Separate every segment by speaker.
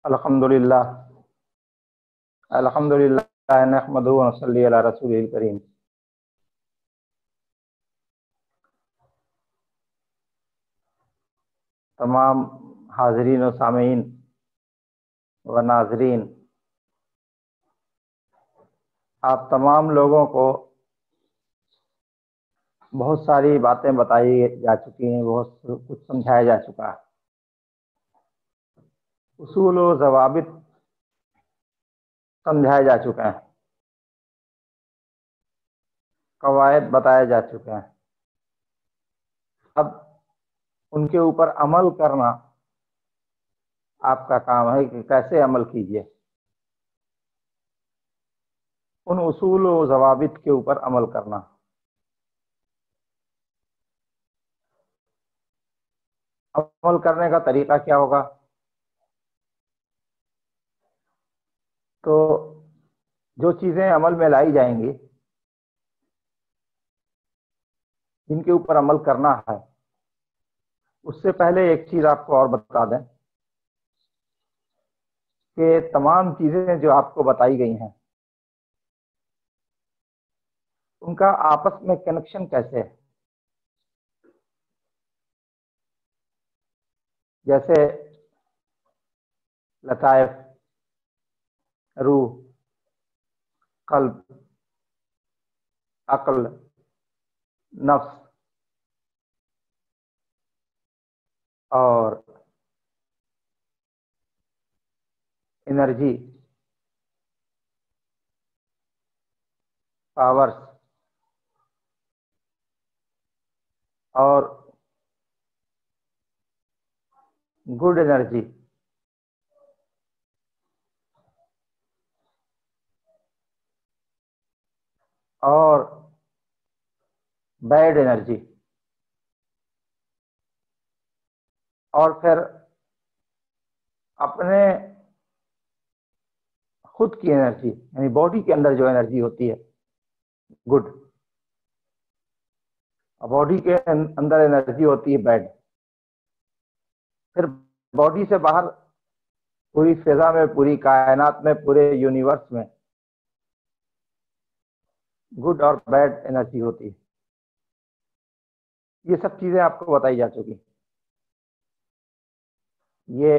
Speaker 1: الحمدللہ الحمدللہ نحمدہ و نصلی علی رسولہ الکریم۔ تمام حاضرین و سامعین و ناظرین، آپ تمام لوگوں کو بہت ساری باتیں بتائی جا چکی ہیں، بہت کچھ سمجھایا جا چکا ہے۔ اصول و ضوابط سمجھائے جا چکے ہیں، قواعد بتائے جا چکے ہیں۔ اب ان کے اوپر عمل کرنا آپ کا کام ہے کہ کیسے عمل کیجیے، ان اصول و ضوابط کے اوپر عمل کرنا۔ عمل کرنے کا طریقہ کیا ہوگا؟ تو جو چیزیں عمل میں لائی جائیں گی، جن کے اوپر عمل کرنا ہے، اس سے پہلے ایک چیز آپ کو اور بتا دیں کہ تمام چیزیں جو آپ کو بتائی گئی ہیں ان کا آپس میں کنیکشن کیسے ہے۔ جیسے لطائف، روح، قلب، عقل، نفس اور انرجی، پاورز اور گڈ انرجی اور بیڈ انرجی، اور پھر اپنے خود کی انرجی، یعنی باڈی کے اندر جو انرجی ہوتی ہے گڈ، باڈی کے اندر انرجی ہوتی ہے بیڈ۔ پھر باڈی سے باہر پوری فضا میں، پوری کائنات میں، پورے یونیورس میں گڈ اور بیڈ انرجی ہوتی ہے۔ یہ سب چیزیں آپ کو بتائی جا چکی۔ یہ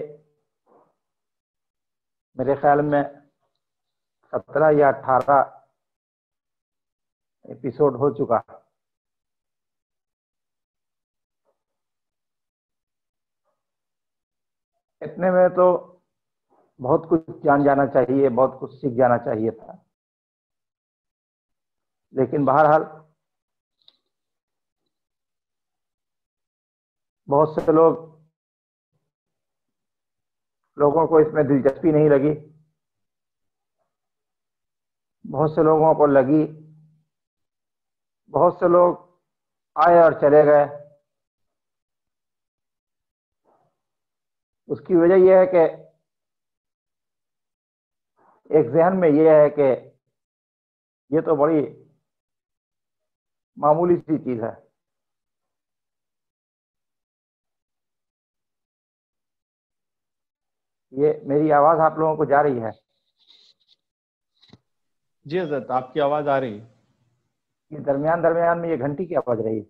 Speaker 1: میرے خیال میں 17 یا 18 ایپیسوڈ ہو چکا۔ اتنے میں تو بہت کچھ جان جانا چاہیے، بہت کچھ سیکھ جانا چاہیے تھا، لیکن بہرحال بہت سے لوگوں کو اس میں دلچسپی نہیں لگی، بہت سے لوگوں کو لگی، بہت سے لوگ آئے اور چلے گئے۔ اس کی وجہ یہ ہے کہ ایک ذہن میں یہ ہے کہ یہ تو بڑی معمولی سی چیز ہے۔ یہ میری آواز آپ لوگوں کو جا رہی ہے؟
Speaker 2: جی حضرت، آپ کی آواز آ رہی ہے۔
Speaker 1: یہ درمیان میں یہ گھنٹی کی آواز رہی؟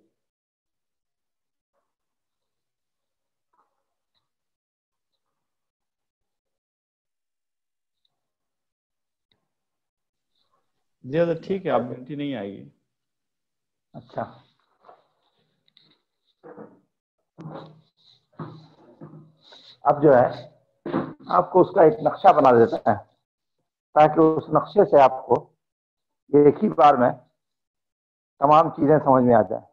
Speaker 2: جی حضرت ٹھیک ہے، آپ گھنٹی نہیں آئے گی۔
Speaker 1: اچھا، اب جو ہے آپ کو اس کا ایک نقشہ بنا دیتا ہے تاکہ اس نقشے سے آپ کو ایک ہی بار میں تمام چیزیں سمجھ میں آ جائیں۔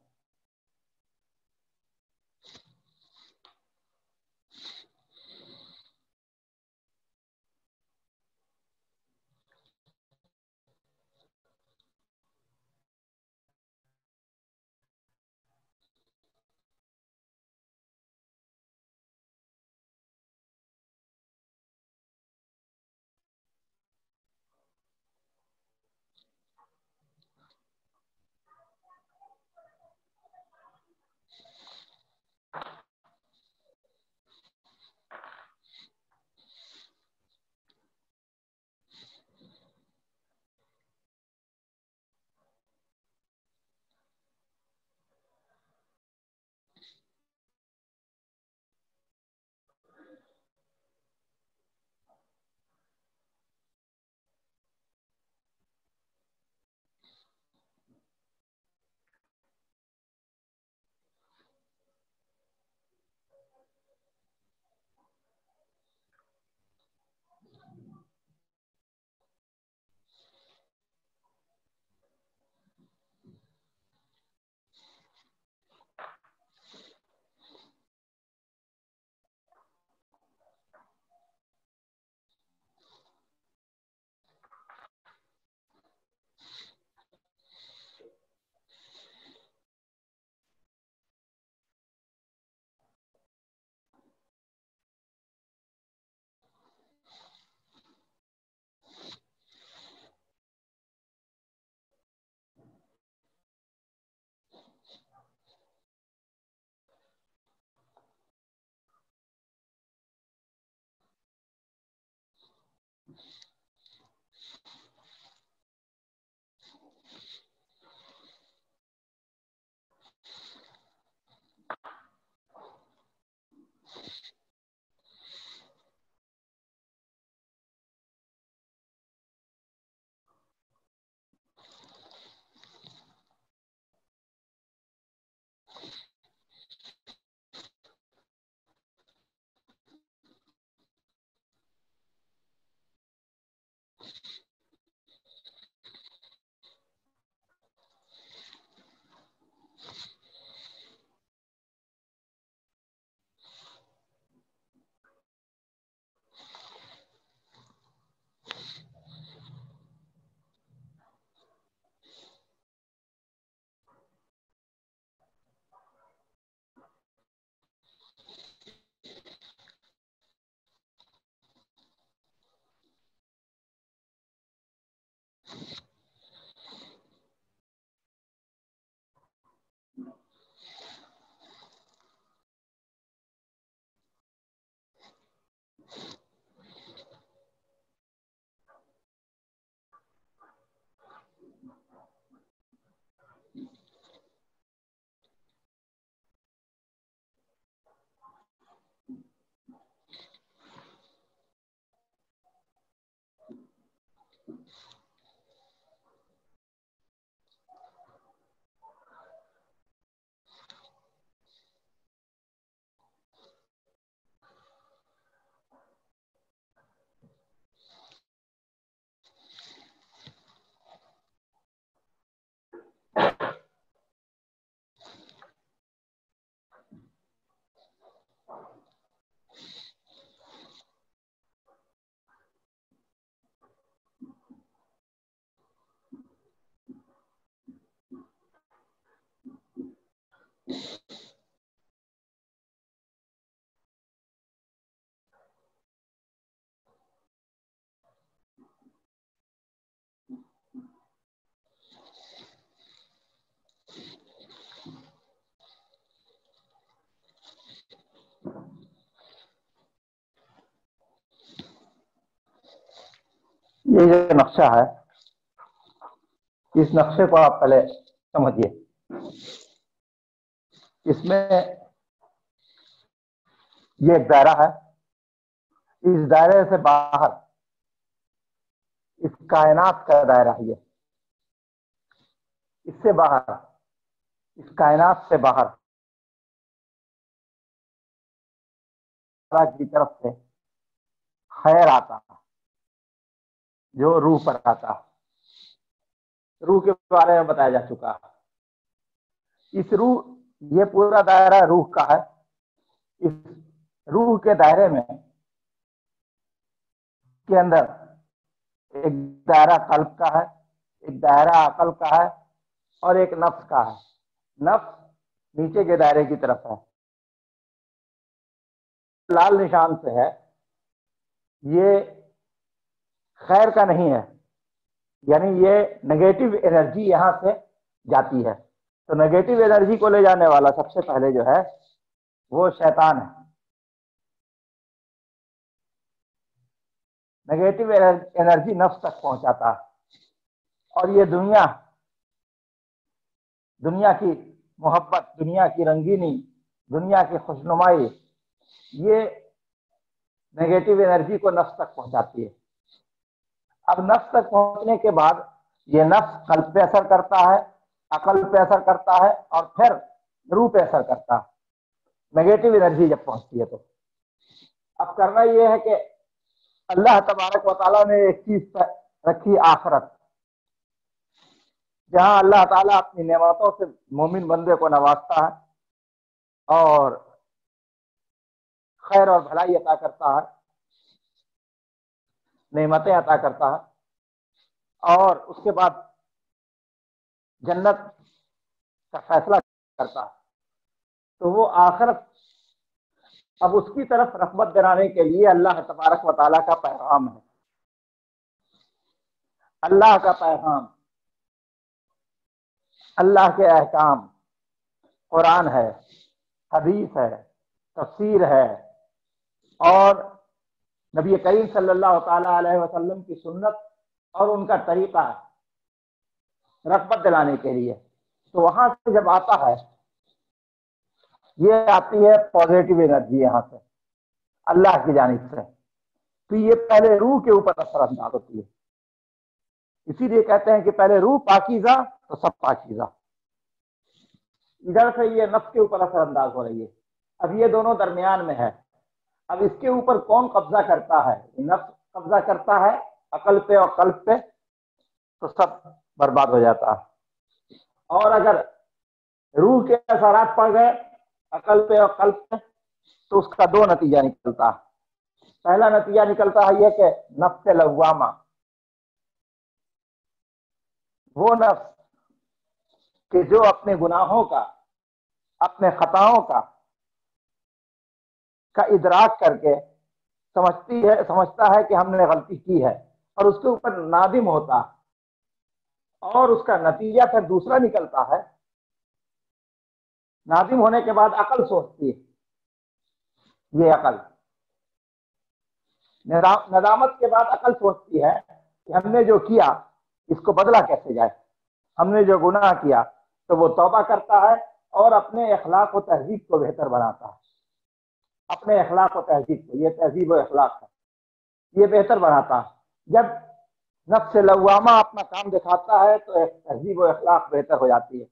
Speaker 1: یہ جو نقشہ ہے اس نقشے کو آپ پہلے سمجھیے. اس میں یہ ایک دائرہ ہے، اس دائرے سے باہر اس کائنات کا دائرہ ہے، یہ اس سے باہر، اس کائنات سے باہر اللہ کی طرف سے خیر آتا ہے جو روح پر آتا ہے. روح کے بارے میں بتایا جا چکا ہے. اس روح، یہ پورا دائرہ روح کا ہے. اس روح کے دائرے میں کے اندر ایک دائرہ قلب کا ہے، ایک دائرہ عقل کا ہے اور ایک نفس کا ہے. نفس نیچے کے دائرے کی طرف ہے، لال نشان سے ہے. یہ خیر کا نہیں ہے، یعنی یہ نیگیٹو انرجی یہاں سے جاتی ہے. تو نیگیٹو انرجی کو لے جانے والا سب سے پہلے جو ہے وہ شیطان ہے. نیگیٹو انرجی نفس تک پہنچاتا ہے. اور یہ دنیا کی محبت، دنیا کی رنگینی، دنیا کی خوشنمائی، یہ نیگیٹو انرجی کو نفس تک پہنچاتی ہے. اب نفس تک پہنچنے کے بعد یہ نفس قلب پہ اثر کرتا ہے، عقل پہ اثر کرتا ہے اور پھر روح پہ اثر کرتا ہے. نیگیٹو انرجی جب پہنچتی ہے تو اب کرنا یہ ہے کہ اللہ تبارک و تعالیٰ نے ایک چیز رکھی، آخرت، جہاں اللہ تعالیٰ اپنی نعمتوں سے مومن بندے کو نوازتا ہے اور خیر اور بھلائی عطا کرتا ہے، نعمتیں عطا کرتا ہے اور اس کے بعد جنت کا فیصلہ کرتا ہے. تو وہ آخرت اب اس کی طرف رغبت دلانے کے لیے اللہ تبارک و تعالیٰ کا پیغام ہے. اللہ کا پیغام، اللہ کے احکام، قرآن ہے، حدیث ہے، تفسیر ہے اور نبی کریم صلی اللہ تعالی علیہ وسلم کی سنت اور ان کا طریقہ ہے رغبت دلانے کے لیے. تو وہاں سے جب آتا ہے یہ آتی ہے پازیٹیو انرجی یہاں سے اللہ کی جانب سے. تو یہ پہلے روح کے اوپر اثر انداز ہوتی ہے. اسی لیے کہتے ہیں کہ پہلے روح پاکیزہ تو سب پاکیزہ. ادھر سے یہ نفس کے اوپر اثر انداز ہو رہی ہے. اب یہ دونوں درمیان میں ہے. اب اس کے اوپر کون قبضہ کرتا ہے؟ نفس قبضہ کرتا ہے عقل پہ اور قلب پہ تو سب برباد ہو جاتا ہے. اور اگر روح کے اثرات پڑ گئے عقل پہ اور قلب پہ تو اس کا دو نتیجہ نکلتا ہے. پہلا نتیجہ نکلتا ہے یہ کہ نفس لوامہ، وہ نفس کہ جو اپنے گناہوں کا، اپنے خطاؤں کا ادراک کر کے سمجھتا ہے کہ ہم نے غلطی کی ہے اور اس کے اوپر نادم ہوتا اور اس کا نتیجہ پھر دوسرا نکلتا ہے. نادم ہونے کے بعد عقل سوچتی ہے، یہ عقل ندامت کے بعد عقل سوچتی ہے کہ ہم نے جو کیا اس کو بدلا کیسے جائے. ہم نے جو گناہ کیا تو وہ توبہ کرتا ہے اور اپنے اخلاق و تہذیب کو بہتر بناتا ہے. اپنے اخلاق و تہذیب کو، یہ تہذیب و اخلاق ہے، یہ بہتر بناتا ہے. جب نفس لوامہ اپنا کام دکھاتا ہے تو تہذیب و اخلاق بہتر ہو جاتی ہے.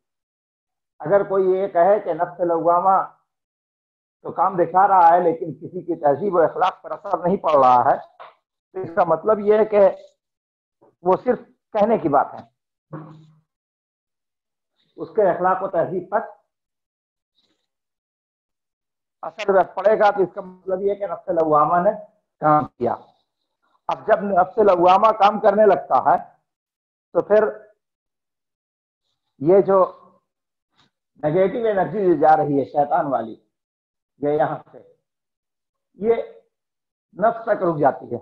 Speaker 1: اگر کوئی یہ کہے کہ نفس لوامہ تو کام دکھا رہا ہے لیکن کسی کی تہذیب و اخلاق پر اثر نہیں پڑ رہا ہے تو اس کا مطلب یہ ہے کہ وہ صرف کہنے کی بات ہے، اس کے اخلاق و تہذیب پر اثر پڑے گا. تو اس کا مطلب یہ کہ نفس لوامہ نے کام کیا. اب جب نفس لوامہ کام کرنے لگتا ہے تو پھر یہ جو نیگیٹو انرجی جا رہی ہے شیطان والی، یہ یہاں سے یہ نفس تک رک جاتی ہے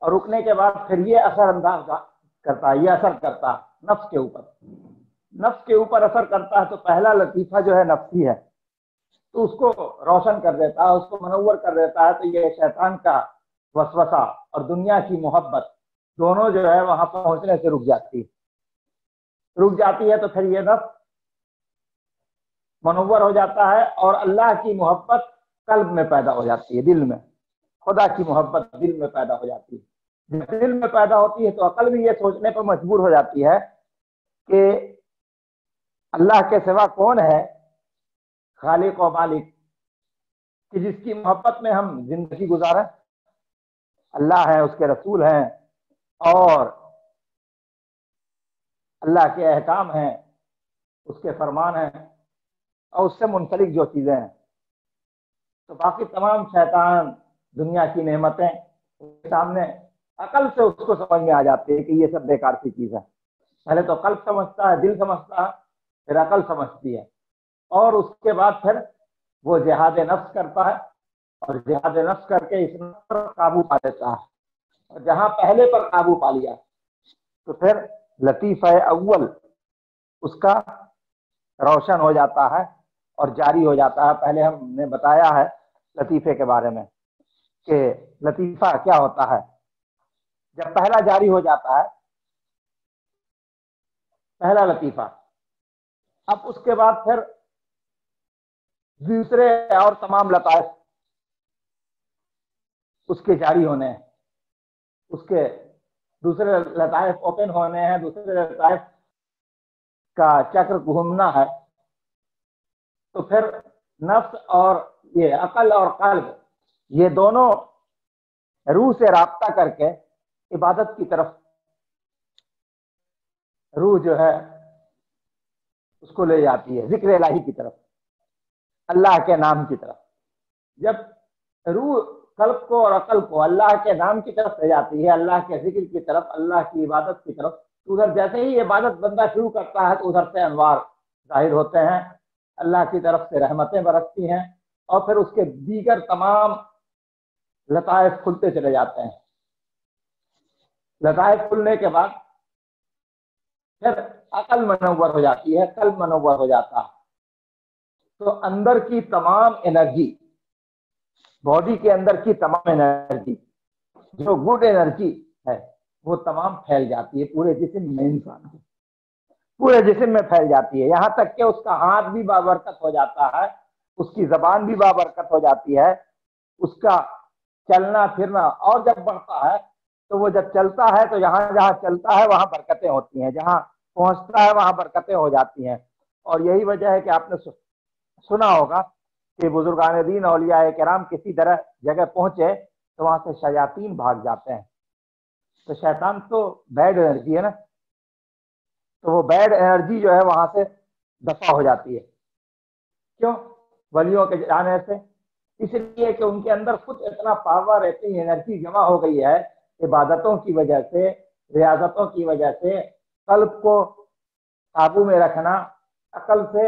Speaker 1: اور رکنے کے بعد پھر یہ اثر انداز کرتا ہے، یہ اثر کرتا ہے نفس کے اوپر. نفس کے اوپر اثر کرتا ہے تو پہلا لطیفہ جو ہے نفسی ہے تو اس کو روشن کر دیتا ہے، اس کو منور کر دیتا ہے. تو یہ شیطان کا وسوسہ اور دنیا کی محبت دونوں جو ہے وہاں پہنچنے سے رک جاتی ہے تو پھر یہ نفس منور ہو جاتا ہے اور اللہ کی محبت قلب میں پیدا ہو جاتی ہے، دل میں خدا کی محبت دل میں پیدا ہو جاتی ہے۔ جب دل میں پیدا ہوتی ہے تو عقل بھی یہ سوچنے پر مجبور ہو جاتی ہے کہ اللہ کے سوا کون ہے خالق و مالک کہ جس کی محبت میں ہم زندگی گزاریں؟ اللہ ہے، اس کے رسول ہیں، اور اللہ کے احکام ہیں، اس کے فرمان ہیں، اور اس سے منسلک جو چیزیں ہیں۔ تو باقی تمام شیطان دنیا کی نعمتیں اس کے سامنے عقل سے اس کو سمجھ میں آ جاتی ہے کہ یہ سب بیکار سی چیز ہے۔ پہلے تو قلب سمجھتا ہے، دل سمجھتا ہے، پھر عقل سمجھتی ہے، اور اس کے بعد پھر وہ جہاد نفس کرتا ہے، اور جہاد نفس کر کے اس پر قابو پا لیتا ہے، اور جہاں پہلے پر قابو پا لیا تو پھر لطیفہ اول اس کا روشن ہو جاتا ہے اور جاری ہو جاتا ہے۔ پہلے ہم نے بتایا ہے لطیفے کے بارے میں کہ لطیفہ کیا ہوتا ہے۔ جب پہلا جاری ہو جاتا ہے، پہلا لطیفہ، اب اس کے بعد پھر دوسرے اور تمام لطائف اس کے جاری ہونے ہیں، اس کے دوسرے لطائف اوپن ہونے ہیں، دوسرے لطائف کا چکر گھومنا ہے۔ تو پھر نفس اور یہ عقل اور قلب یہ دونوں روح سے رابطہ کر کے عبادت کی طرف روح جو ہے اس کو لے جاتی ہے، ذکر الہی کی طرف، اللہ کے نام کی طرف۔ جب روح قلب کو اور عقل کو اللہ کے نام کی طرف لے جاتی ہے، اللہ کے ذکر کی طرف، اللہ کی عبادت کی طرف، تو ادھر جیسے ہی عبادت بندہ شروع کرتا ہے تو ادھر سے انوار ظاہر ہوتے ہیں، اللہ کی طرف سے رحمتیں برستی ہیں، اور پھر اس کے دیگر تمام لطائف کھلتے چلے جاتے ہیں۔ لطائف کھلنے کے بعد پھر عقل منور ہو جاتی ہے، قلب منور ہو جاتا ہے، تو اندر کی تمام انرجی، باڈی کے اندر کی تمام انرجی جو گڈ انرجی ہے وہ تمام پھیل جاتی ہے پورے جسم میں، انسان کے پورے جسم میں پھیل جاتی ہے، یہاں تک کہ اس کا ہاتھ بھی بابرکت ہو جاتا ہے، اس کی زبان بھی بابرکت ہو جاتی ہے، اس کا چلنا پھرنا، اور جب بڑھتا ہے تو وہ جب چلتا ہے تو جہاں جہاں چلتا ہے وہاں برکتیں ہوتی ہیں، جہاں پہنچتا ہے وہاں برکتیں ہو جاتی ہیں۔ اور یہی وجہ ہے کہ آپ نے سنا ہوگا کہ بزرگان دین اولیاء کرام کسی طرح جگہ پہنچے تو وہاں سے شیاطین بھاگ جاتے ہیں۔ تو شیطان تو بیڈ انرجی ہے نا، تو وہ بیڈ انرجی جو ہے وہاں سے دفع ہو جاتی ہے۔ کیوں؟ ولیوں کے جانے سے، اس لیے کہ ان کے اندر خود اتنا پاور، اتنی انرجی جمع ہو گئی ہے عبادتوں کی وجہ سے، ریاضتوں کی وجہ سے، قلب کو قابو میں رکھنا، عقل سے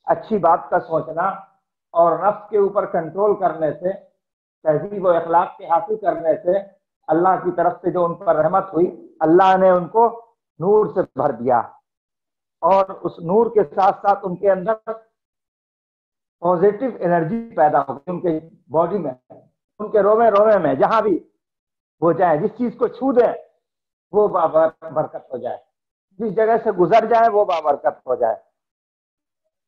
Speaker 1: اچھی بات کا سوچنا، اور نفس کے اوپر کنٹرول کرنے سے، تہذیب و اخلاق کے حاصل کرنے سے اللہ کی طرف سے جو ان پر رحمت ہوئی، اللہ نے ان کو نور سے بھر دیا، اور اس نور کے ساتھ ساتھ ان کے اندر پازیٹیو انرجی پیدا ہو گئی، ان کے باڈی میں، ان کے رومے رومے میں، جہاں بھی وہ جائے، جس چیز کو چھو دیں وہ بابرکت ہو جائے، جس جگہ سے گزر جائے وہ بابرکت ہو جائے۔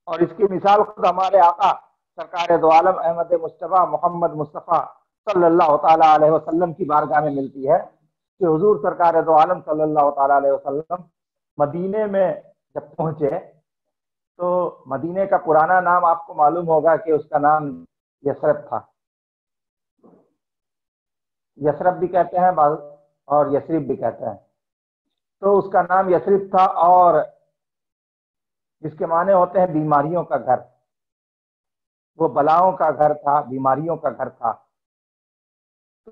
Speaker 1: اور اس کی مثال خود ہمارے آقا سرکار دو عالم احمد مصطفیٰ محمد مصطفیٰ صلی اللہ تعالیٰ علیہ وسلم کی بارگاہ میں ملتی ہے کہ حضور سرکار دو عالم صلی اللہ تعالیٰ علیہ وسلم مدینے میں جب پہنچے تو مدینے کا پرانا نام آپ کو معلوم ہوگا کہ اس کا نام یثرب تھا، یثرب بھی کہتے ہیں بعض اور یثرب بھی کہتے ہیں۔ تو اس کا نام یثرب تھا، اور جس کے معنی ہوتے ہیں بیماریوں کا گھر، وہ بلاؤں کا گھر تھا، بیماریوں کا گھر تھا۔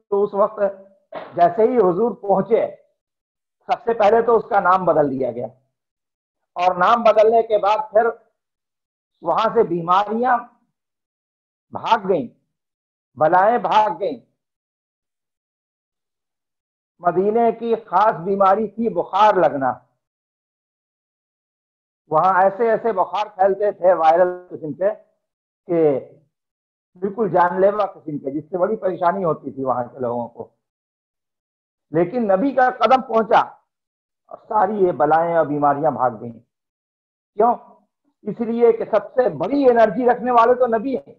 Speaker 1: تو اس وقت جیسے ہی حضور پہنچے سب سے پہلے تو اس کا نام بدل دیا گیا، اور نام بدلنے کے بعد پھر وہاں سے بیماریاں بھاگ گئیں، بلائیں بھاگ گئیں۔ مدینے کی خاص بیماری تھی بخار لگنا، وہاں ایسے ایسے بخار پھیلتے تھے وائرل قسم کے کہ بالکل جان لیوا قسم کے، جس سے بڑی پریشانی ہوتی تھی وہاں کے لوگوں کو۔ لیکن نبی کا قدم پہنچا اور ساری یہ بلائیں اور بیماریاں بھاگ گئیں. کیوں؟ اس لیے کہ سب سے بڑی انرجی رکھنے والے تو نبی ہیں.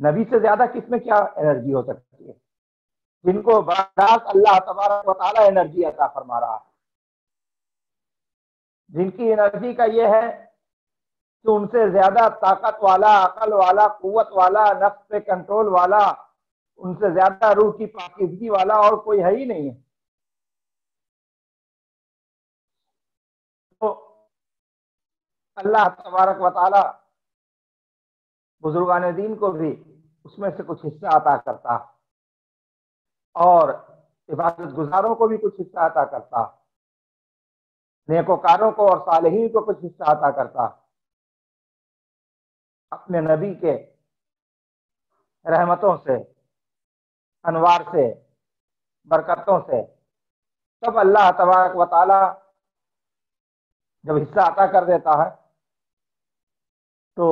Speaker 1: نبی سے زیادہ کس میں کیا انرجی ہو سکتی ہے؟ جن کو براہ اللہ تبارک و تعالی انرجی عطا فرما رہا ہے، جن کی انرجی کا یہ ہے کہ ان سے زیادہ طاقت والا، عقل والا، قوت والا، نفس پہ کنٹرول والا، ان سے زیادہ روح کی پاکیزگی والا اور کوئی ہے ہی نہیں ہے. تو اللہ تبارک و تعالی بزرگان دین کو بھی اس میں سے کچھ حصہ عطا کرتا اور عبادت گزاروں کو بھی کچھ حصہ عطا کرتا، نیکوکاروں کو اور صالحین کو کچھ حصہ عطا کرتا. اپنے نبی کے رحمتوں سے، انوار سے، برکتوں سے تب اللہ تبارک و تعالی جب حصہ عطا کر دیتا ہے تو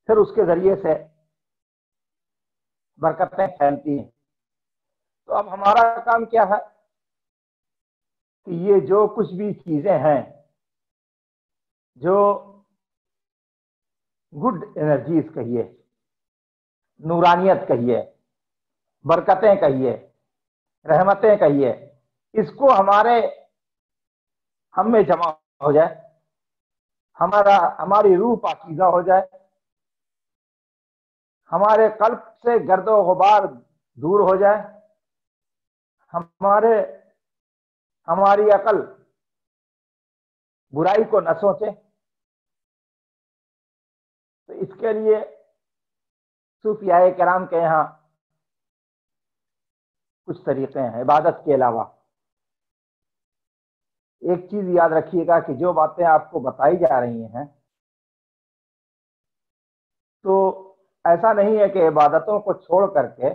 Speaker 1: پھر اس کے ذریعے سے برکتیں پھیلتی ہیں. تو اب ہمارا کام کیا ہے کہ یہ جو کچھ بھی چیزیں ہیں، جو گڈ انرجیز کہیے، نورانیت کہیے، برکتیں کہیے، رحمتیں کہیے، اس کو ہم میں جمع ہو جائے، ہماری روح پاکیزہ ہو جائے، ہمارے قلب سے گرد و غبار دور ہو جائے، ہماری عقل برائی کو نہ سوچے. تو اس کے لیے صوفیاء کرام کے یہاں کچھ طریقے ہیں عبادت کے علاوہ. ایک چیز یاد رکھیے گا کہ جو باتیں آپ کو بتائی جا رہی ہیں تو ایسا نہیں ہے کہ عبادتوں کو چھوڑ کر کے،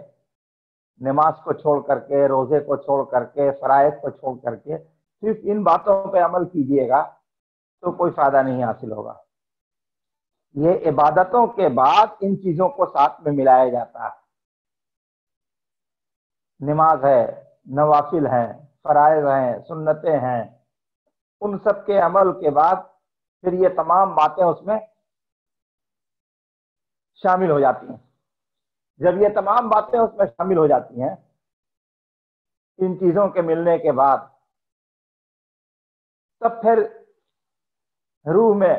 Speaker 1: نماز کو چھوڑ کر کے، روزے کو چھوڑ کر کے، فرائض کو چھوڑ کر کے صرف ان باتوں پہ عمل کیجیے گا تو کوئی فائدہ نہیں حاصل ہوگا. یہ عبادتوں کے بعد ان چیزوں کو ساتھ میں ملایا جاتا ہے. نماز ہے، نوافل ہیں، فرائض ہیں، سنتیں ہیں، ان سب کے عمل کے بعد پھر یہ تمام باتیں اس میں شامل ہو جاتی ہیں. جب یہ تمام باتیں اس میں شامل ہو جاتی ہیں ان چیزوں کے ملنے کے بعد، تب پھر روح میں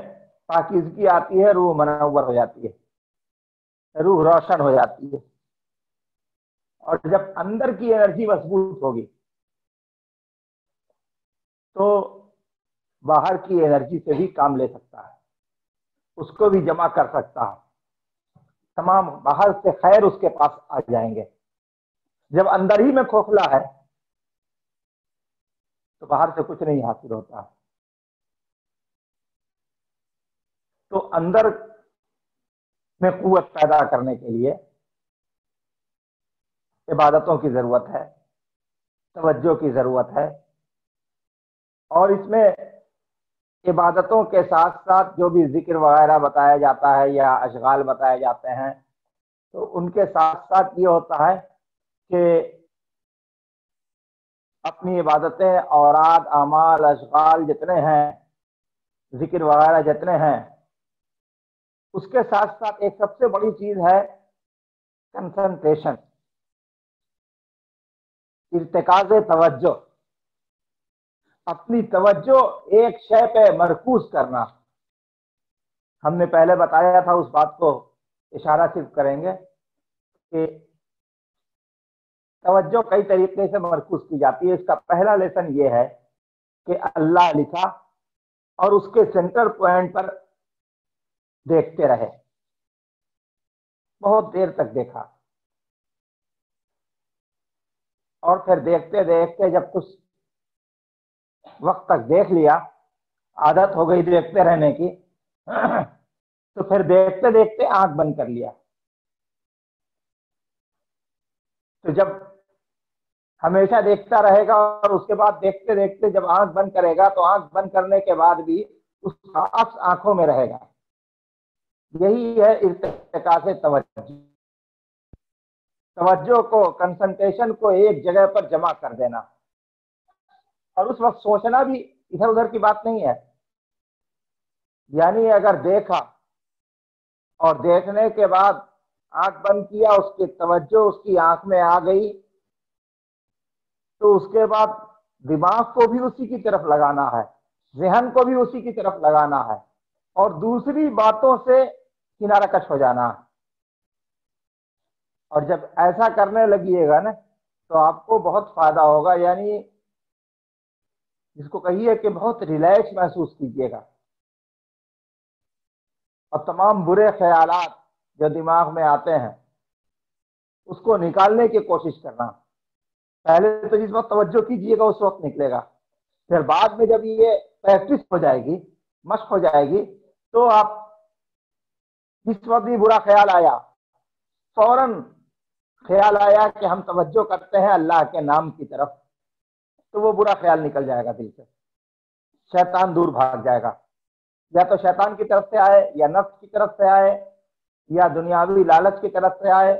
Speaker 1: پاکیزگی آتی ہے، روح منور ہو جاتی ہے، روح روشن ہو جاتی ہے. اور جب اندر کی انرجی مضبوط ہوگی تو باہر کی انرجی سے بھی کام لے سکتا ہے، اس کو بھی جمع کر سکتا ہے. تمام باہر سے خیر اس کے پاس آ جائیں گے. جب اندر ہی میں کھوکھلا ہے تو باہر سے کچھ نہیں حاصل ہوتا. تو اندر میں قوت پیدا کرنے کے لیے عبادتوں کی ضرورت ہے، توجہ کی ضرورت ہے. اور اس میں عبادتوں کے ساتھ ساتھ جو بھی ذکر وغیرہ بتایا جاتا ہے یا اشغال بتائے جاتے ہیں تو ان کے ساتھ ساتھ یہ ہوتا ہے کہ اپنی عبادتیں، اوراد، اعمال، اشغال جتنے ہیں، ذکر وغیرہ جتنے ہیں، اس کے ساتھ ساتھ ایک سب سے بڑی چیز ہے کنسنٹریشن، ارتکاز توجہ. اپنی توجہ ایک شے پہ مرکوز کرنا. ہم نے پہلے بتایا تھا، اس بات کو اشارہ صرف کریں گے کہ توجہ کئی طریقے سے مرکوز کی جاتی ہے. اس کا پہلا لیسن یہ ہے کہ اللہ لکھا اور اس کے سینٹر پوائنٹ پر دیکھتے رہے، بہت دیر تک دیکھا، اور پھر دیکھتے دیکھتے جب کچھ وقت تک دیکھ لیا، عادت ہو گئی دیکھتے رہنے کی، تو پھر دیکھتے دیکھتے آنکھ بند کر لیا. تو جب ہمیشہ دیکھتا رہے گا اور اس کے بعد دیکھتے دیکھتے جب آنکھ بند کرے گا تو آنکھ بند کرنے کے بعد بھی اس کا عکس آنکھوں میں رہے گا. یہی ہے ارتکاز توجہ. توجہ کو، کنسنٹریشن کو ایک جگہ پر جمع کر دینا، اور اس وقت سوچنا بھی ادھر ادھر کی بات نہیں ہے. یعنی اگر دیکھا اور دیکھنے کے بعد آنکھ بند کیا، اس کی توجہ اس کی آنکھ میں آ گئی، تو اس کے بعد دماغ کو بھی اسی کی طرف لگانا ہے، ذہن کو بھی اسی کی طرف لگانا ہے، اور دوسری باتوں سے کنارہ کش ہو جانا ہے. اور جب ایسا کرنے لگیے گا نا تو آپ کو بہت فائدہ ہوگا. یعنی جس کو کہیے کہ بہت ریلیکس محسوس کیجیے گا، اور تمام برے خیالات جو دماغ میں آتے ہیں اس کو نکالنے کی کوشش کرنا. پہلے تو جس وقت توجہ کیجیے گا اس وقت نکلے گا، پھر بعد میں جب یہ پریکٹس ہو جائے گی، مشق ہو جائے گی، تو آپ جس وقت بھی برا خیال آیا فوراً خیال آیا کہ ہم توجہ کرتے ہیں اللہ کے نام کی طرف، تو وہ برا خیال نکل جائے گا دل سے، شیطان دور بھاگ جائے گا. یا تو شیطان کی طرف سے آئے، یا نفس کی طرف سے آئے، یا دنیاوی لالچ کی طرف سے آئے،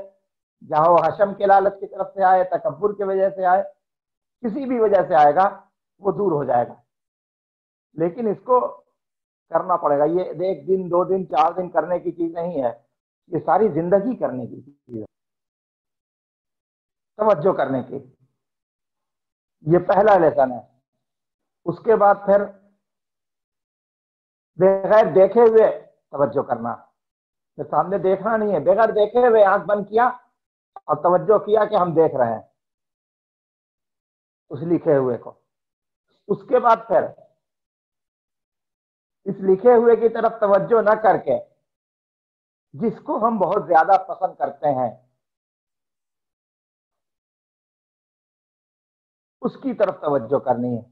Speaker 1: جہاں وہ حشم کے لالچ کی طرف سے آئے، تکبر کی وجہ سے آئے، کسی بھی وجہ سے آئے گا وہ دور ہو جائے گا. لیکن اس کو کرنا پڑے گا. یہ ایک دن 2 دن 4 دن کرنے کی چیز نہیں ہے، یہ ساری زندگی کرنے کی چیز ہے، توجہ کرنے کی. یہ پہلا لیسن ہے. اس کے بعد پھر بغیر دیکھے ہوئے توجہ کرنا. کہ سامنے دیکھنا نہیں ہے، بغیر دیکھے ہوئے آنکھ بند کیا اور توجہ کیا کہ ہم دیکھ رہے ہیں اس لکھے ہوئے کو. اس کے بعد پھر اس لکھے ہوئے کی طرف توجہ نہ کر کے جس کو ہم بہت زیادہ پسند کرتے ہیں اس کی طرف توجہ کرنی ہے.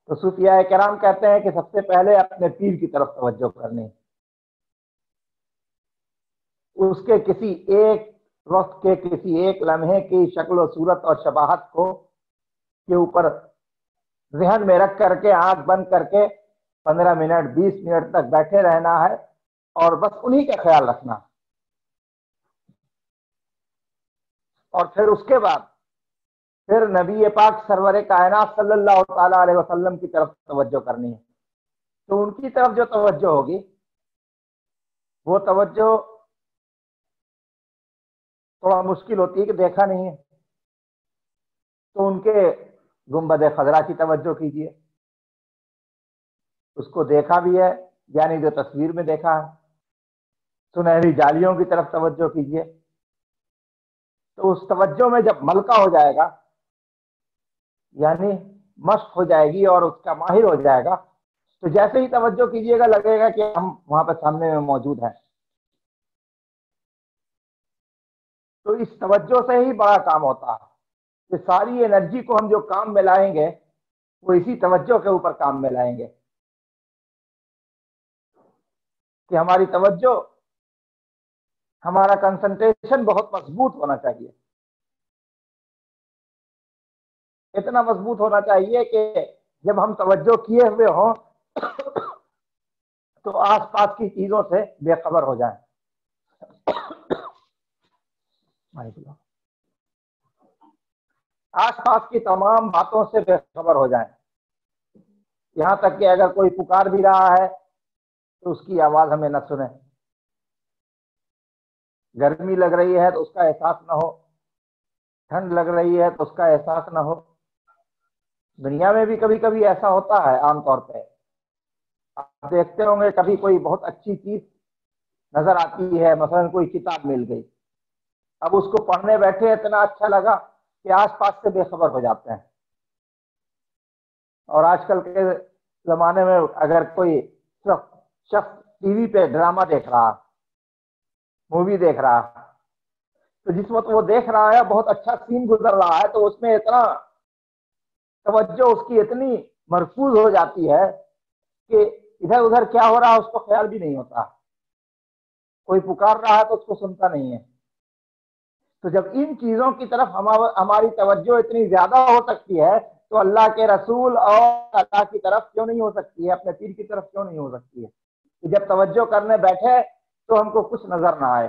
Speaker 1: تو صوفیاء کرام کہتے ہیں کہ سب سے پہلے اپنے پیر کی طرف توجہ کرنی ہے. اس کے کسی ایک وقت کے کسی ایک لمحے کی شکل و صورت اور شباہت کو کے اوپر ذہن میں رکھ کر کے آنکھ بند کر کے 15 منٹ 20 منٹ تک بیٹھے رہنا ہے، اور بس انہی کا خیال رکھنا. اور پھر اس کے بعد پھر نبی پاک سرور کائنات صلی اللہ تعالی علیہ وسلم کی طرف توجہ کرنی ہے. تو ان کی طرف جو توجہ ہوگی وہ توجہ تھوڑا مشکل ہوتی ہے کہ دیکھا نہیں ہے، تو ان کے گنبد خضرا کی توجہ کیجیے. اس کو دیکھا بھی ہے، یعنی جو تصویر میں دیکھا ہے. سنہری جالیوں کی طرف توجہ کیجیے. تو اس توجہ میں جب ملکہ ہو جائے گا، یعنی مشق ہو جائے گی اور اس کا ماہر ہو جائے گا، تو جیسے ہی توجہ کیجیے گا لگے گا کہ ہم وہاں پہ سامنے میں موجود ہیں. تو اس توجہ سے ہی بڑا کام ہوتا ہے کہ ساری انرجی کو ہم جو کام میں لائیں گے وہ اسی توجہ کے اوپر کام میں لائیں گے. کہ ہماری توجہ، ہمارا کنسنٹریشن بہت مضبوط ہونا چاہیے. اتنا مضبوط ہونا چاہیے کہ جب ہم توجہ کیے ہوئے ہوں تو آس پاس کی چیزوں سے بے خبر ہو جائیں. آس پاس کی تمام باتوں سے بے خبر ہو جائیں. یہاں تک کہ اگر کوئی پکار بھی رہا ہے تو اس کی آواز ہمیں نہ سنیں. گرمی لگ رہی ہے تو اس کا احساس نہ ہو، ٹھنڈ لگ رہی ہے تو اس کا احساس نہ ہو. دنیا میں بھی کبھی کبھی ایسا ہوتا ہے. عام طور پہ آپ دیکھتے ہوں گے کبھی کوئی بہت اچھی چیز نظر آتی ہے، مثلا کوئی کتاب مل گئی، اب اس کو پڑھنے بیٹھے اتنا اچھا لگا کہ آس پاس سے بے خبر ہو جاتے ہیں. اور آج کل کے زمانے میں اگر کوئی شخص ٹی وی پہ ڈرامہ دیکھ رہا، مووی دیکھ رہا، تو جس وقت وہ دیکھ رہا ہے بہت اچھا سین گزر رہا ہے، تو اس میں اتنا توجہ اس کی اتنی مرکوز ہو جاتی ہے کہ ادھر ادھر کیا ہو رہا ہے اس کو خیال بھی نہیں ہوتا. کوئی پکار رہا ہے تو اس کو سنتا نہیں ہے. تو جب ان چیزوں کی طرف ہماری توجہ اتنی زیادہ ہو سکتی ہے تو اللہ کے رسول اور اللہ کی طرف کیوں نہیں ہو سکتی ہے، اپنے پیر کی طرف کیوں نہیں ہو سکتی ہے. کہ جب توجہ کرنے بیٹھے تو ہم کو کچھ نظر نہ آئے.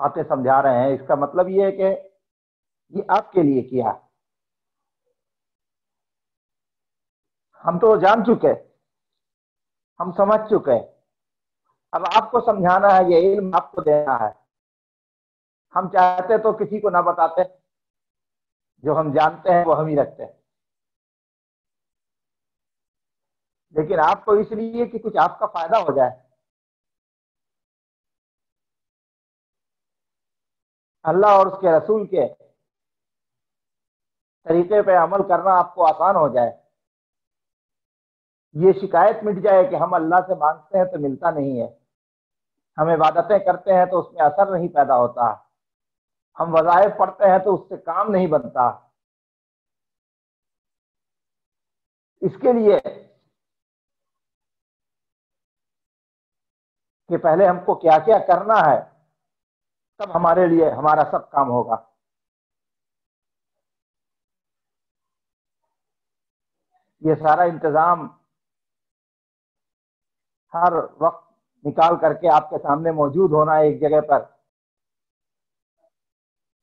Speaker 1: باتیں سمجھا رہے ہیں، اس کا مطلب یہ ہے کہ یہ آپ کے لیے کیا، ہم تو جان چکے، ہم سمجھ چکے، اب آپ کو سمجھانا ہے، یہ علم آپ کو دینا ہے۔ ہم چاہتے تو کسی کو نہ بتاتے، جو ہم جانتے ہیں وہ ہم ہی رکھتے ہیں، لیکن آپ کو اس لیے کہ کچھ آپ کا فائدہ ہو جائے۔ اللہ اور اس کے رسول کے طریقے پہ عمل کرنا آپ کو آسان ہو جائے، یہ شکایت مٹ جائے کہ ہم اللہ سے مانگتے ہیں تو ملتا نہیں ہے، ہم عبادتیں کرتے ہیں تو اس میں اثر نہیں پیدا ہوتا، ہم وظائف پڑھتے ہیں تو اس سے کام نہیں بنتا۔ اس کے لیے کہ پہلے ہم کو کیا کیا کرنا ہے، تب ہمارے لیے ہمارا سب کام ہوگا۔ یہ سارا انتظام ہر وقت نکال کر کے آپ کے سامنے موجود ہونا ایک جگہ پر،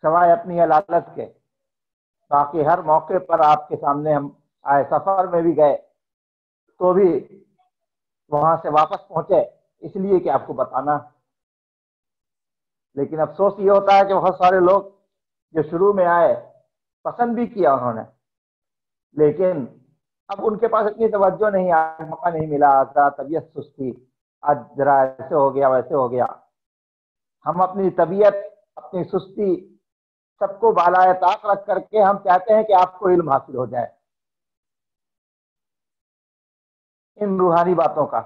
Speaker 1: سوائے اپنی علالت کے، باقی ہر موقع پر آپ کے سامنے ہم آئے، سفر میں بھی گئے تو بھی وہاں سے واپس پہنچے اس لیے کہ آپ کو بتانا۔ لیکن افسوس یہ ہوتا ہے کہ بہت سارے لوگ جو شروع میں آئے پسند بھی کیا انہوں نے، لیکن اب ان کے پاس اتنی توجہ نہیں، آج موقع نہیں ملا، ذرا طبیعت سستی، آج ذرا ایسے ہو گیا ویسے ہو گیا۔ ہم اپنی طبیعت، اپنی سستی سب کو بالائے طاق رکھ کر کے ہم چاہتے ہیں کہ آپ کو علم حاصل ہو جائے ان روحانی باتوں کا،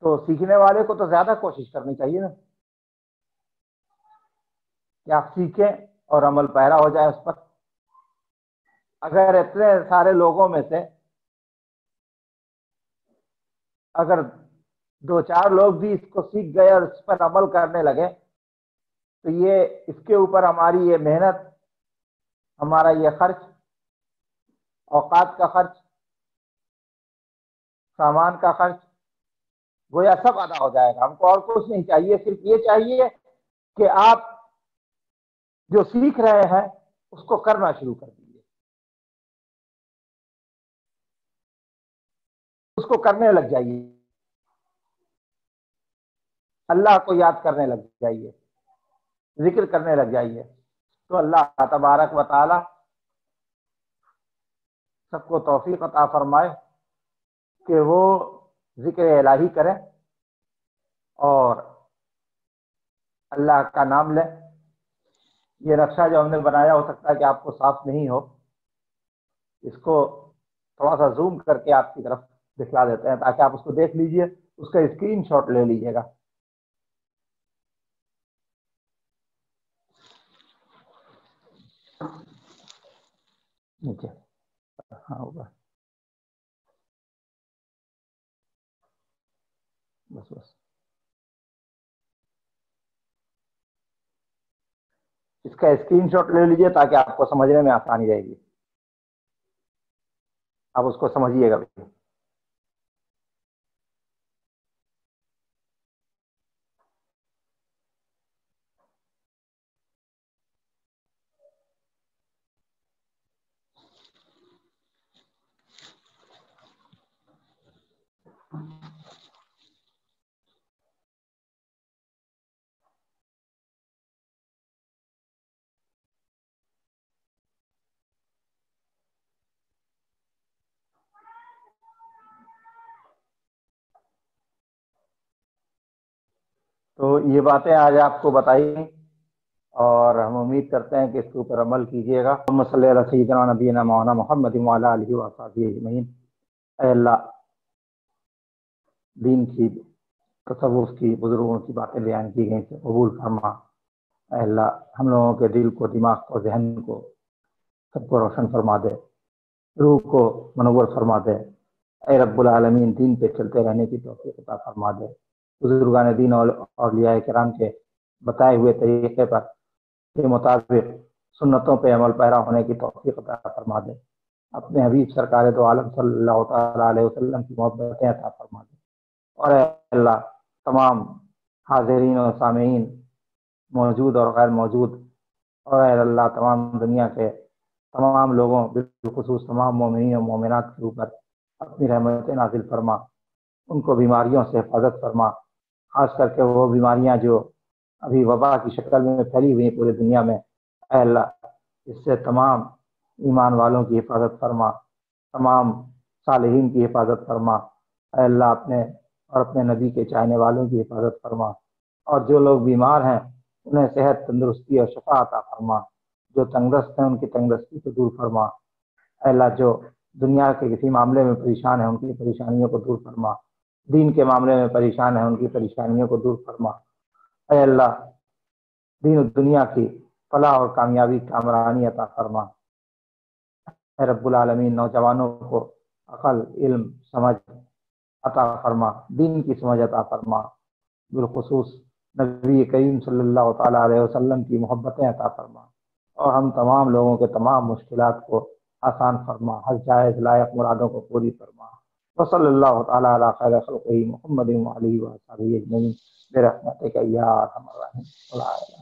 Speaker 1: تو سیکھنے والے کو تو زیادہ کوشش کرنی چاہیے نا کہ آپ سیکھیں اور عمل پیرا ہو جائے اس پر۔ اگر اتنے سارے لوگوں میں سے اگر 2-4 لوگ بھی اس کو سیکھ گئے اور اس پر عمل کرنے لگے تو یہ اس کے اوپر ہماری یہ محنت، ہمارا یہ خرچ، اوقات کا خرچ، سامان کا خرچ، گویا سب ادا ہو جائے گا۔ ہم کو اور کچھ نہیں چاہیے، صرف یہ چاہیے کہ آپ جو سیکھ رہے ہیں اس کو کرنا شروع کر دیجیے، اس کو کرنے لگ جائیے، اللہ کو یاد کرنے لگ جائیے، ذکر کرنے لگ جائیے، تو اللہ تبارک و تعالی سب کو توفیق عطا فرمائے کہ وہ ذکر الہی کریں اور اللہ کا نام لیں۔ یہ نقشہ جو ہم نے بنایا، ہو سکتا ہے کہ آپ کو صاف نہیں ہو، اس کو تھوڑا سا زوم کر کے آپ کی طرف دکھلا دیتے ہیں تاکہ آپ اس کو دیکھ لیجئے، اس کا اسکرین شاٹ لے لیجئے گا۔ نیچے ہاں ہوگا، بس بس اس کا اسکرین شاٹ لے لیجئے تاکہ آپ کو سمجھنے میں آسانی رہے گی، آپ اس کو سمجھیے گا بھی۔ تو یہ باتیں آج آپ کو بتائی اور ہم امید کرتے ہیں کہ اس کے اوپر عمل کیجیے گا۔ اللہم صلی علی سیدنا نبینا مولانا محمد وعلی آلہ وصحبہ اجمعین۔ اے اللہ، دین کی، تصوف کی، بزرگوں کی باتیں بیان کی گئی تھیں، قبول فرما۔ اے اللہ، ہم لوگوں کے دل کو، دماغ کو، ذہن کو، سب کو روشن فرما دے، روح کو منور فرما دے۔ اے رب العالمین، دین پہ چلتے رہنے کی توفیق عطا فرما دے۔ بزرگان دین اور اولیاء کرام کے بتائے ہوئے طریقے پر کے مطابق سنتوں پہ عمل پیرا ہونے کی توفیق عطا فرما دے۔ اپنے حبیب سرکار دو عالم صلی اللہ تعالی علیہ وسلم کی محبتیں عطا فرما دے۔ اور اے اللہ، تمام حاضرین و سامعین موجود اور غیر موجود، اور اے اللہ تمام دنیا کے تمام لوگوں بالخصوص تمام مومنین و مومنات کے اوپر اپنی رحمت نازل فرما، ان کو بیماریوں سے حفاظت فرما، خاص کر کے وہ بیماریاں جو ابھی وبا کی شکل میں پھیلی ہوئی ہیں پورے دنیا میں، اے اللہ اس سے تمام ایمان والوں کی حفاظت فرما، تمام صالحین کی حفاظت فرما، اے اللہ اپنے اور اپنے نبی کے چاہنے والوں کی حفاظت فرما، اور جو لوگ بیمار ہیں انہیں صحت، تندرستی اور شفا عطا فرما، جو تنگدست ہیں ان کی تنگدستی کو دور فرما، اے اللہ جو دنیا کے کسی معاملے میں پریشان ہیں ان کی پریشانیوں کو دور فرما، دین کے معاملے میں پریشان ہیں ان کی پریشانیوں کو دور فرما، اے اللہ دین و دنیا کی فلاح اور کامیابی کامرانی عطا فرما، اے رب العالمین نوجوانوں کو عقل، علم، سمجھ عطا فرما، دین کی سمجھ عطا فرما، بالخصوص نبی کریم صلی اللہ تعالیٰ علیہ وسلم کی محبتیں عطا فرما، اور ہم تمام لوگوں کے تمام مشکلات کو آسان فرما، ہر جائز لائق مرادوں کو پوری فرما، وصلی اللہ تعالیٰ علی خیر خلقہ محمد وعلیہ وصحبہ اجمعین برحمتک یا ارحم الراحمین۔